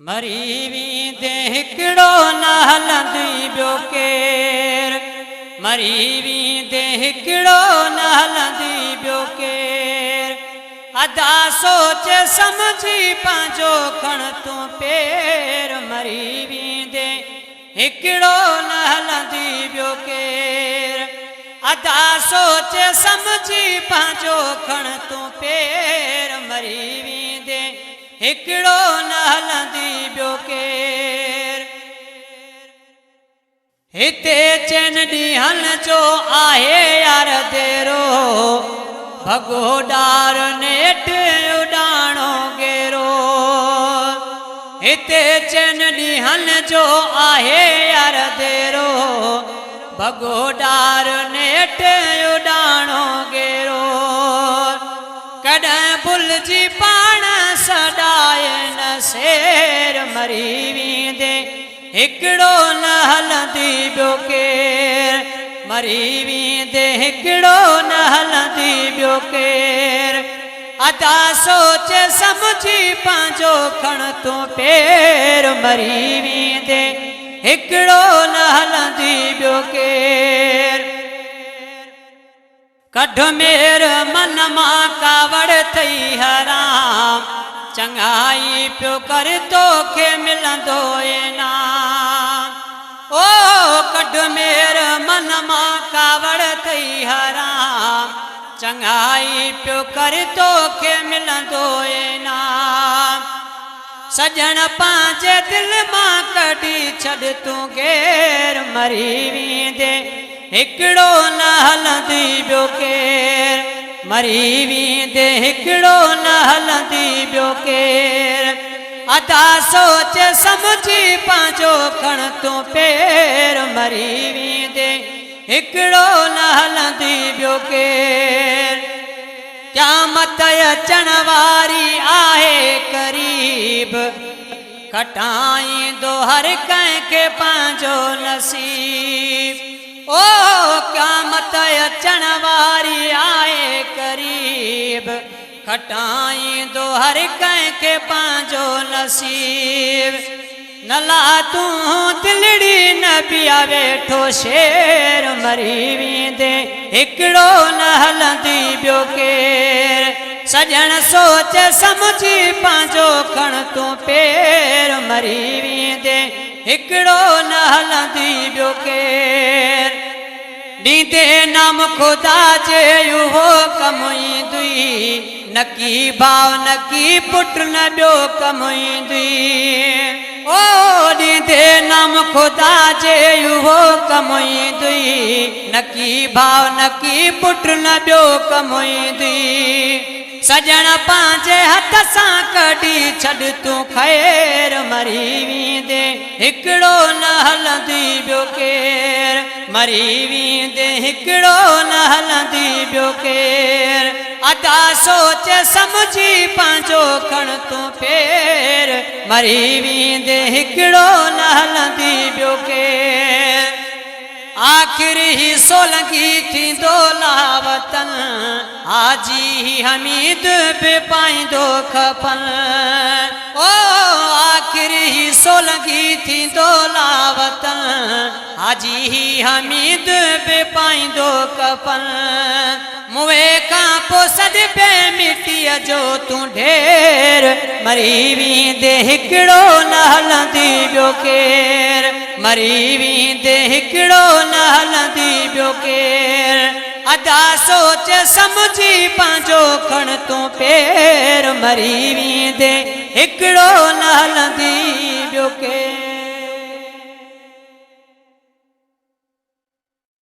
मरी वींदे हिकिड़ो न हलंदी ॿियो केर, मरी वींदे हिकिड़ो न हलंदी ॿियो केर। अदा सोच समझी पंहिंजो खण तूं पेर, मरी वींदे हिकिड़ो न हलंदी ॿियो केर। अदा सोच समझी पंहिंजो खण तूं पेर, मरी वींदे हिकिड़ो न हलंदी ॿियो केर। हिते चैन ॾींहंनि जो आहे यार देरो, भॻो ॾार नेठ उॾाणो गेरो। हिते चैन ॾींहंनि जो आहे यार देरो, भॻो ॾार नेठ उॾाणो गेरो। कॾहिं भुलिजी पाण सॾाए न शेर, मरी वींदे हिकिड़ो न हलंदी ॿियो केर, मरी वींदे हिकिड़ो न हलंदी ॿियो केर। अदा सोच समझी पंहिंजो खण तूं पेर, मरी वींदे हिकिड़ो न हलंदी ॿियो केर। कढ मेर मन मां कावड़ थई हराम, चङाई पियो कर तोखे मिलंदो इनाम। ओ कढ मेर मन मां कावड़ थई हराम, चङाई पियो कर तोखे मिलंदो इनाम। सजण पंहिंजे दिल मां कढी छॾ तूं घेर, मरी वींदे हिकिड़ो न हलंदी ॿियो केर, मरी वींदे हिकिड़ो न हलंदी ॿियो केर। अदा सोच समझी पंहिंजो खण तूं पेर, मरी वींदे हिकिड़ो न हलंदी ॿियो केर। क़यामत अचण वारी आहे क़रीब, खटाईंदो हर कंहिंखे पंहिंजो नसीब। ओ क़यामत अचण वारी आहे क़रीब, खटाईंदो हर कंहिंखे पंहिंजो नसीब। न ला तूं दिलड़ी न पिया वेठो शेर, मरी वींदे हिकिड़ो न हलंदी ॿियो केर। सजण सोच समझी पंहिंजो खण तूं पेर, मरी वींदे हिकिड़ो न हलंदी ॿियो केर। ॾींदे नाम ख़ुदा जे उहो कमु ईंदी, न की भाउ न की पुट न ॿियो कमु ईंदी। ओ ॾींदे नाम ख़ुदा जे उहो कमु ईंदी, न की भाउ न की पुट न ॿियो कमु ईंदी। सजण पंहिंजे हथ सां कढी छॾ तूं ख़ैर, मरी वींदे हिकिड़ो न हलंदी ॿियो केर, मरी वींदे हिकिड़ो न हलंदी ॿियो केर। अदा सोच समझी पंहिंजो खण तूं पेर, मरी वींदे हिकिड़ो न हलंदी ॿियो केर। आख़िरी ही सोलंगी थींदो लावतन, हाजी हमीद बि पाईंदो खपन। ओ आख़िरी ही सोलंगी थींदो लावतन, हाजी हमीद बि पाईंदो खपन। मुए खां पोइ सॾ पे मिटीअ जो तूं ढेर, मरी वींदे हिकिड़ो न हलंदी ॿियो केर, मरी वींदे हिकिड़ो न हलंदी ॿियो केर। अदा सोच समझी पंहिंजो खण तूं पेर, मरी वींदे हिकिड़ो न हलंदी ॿियो केर।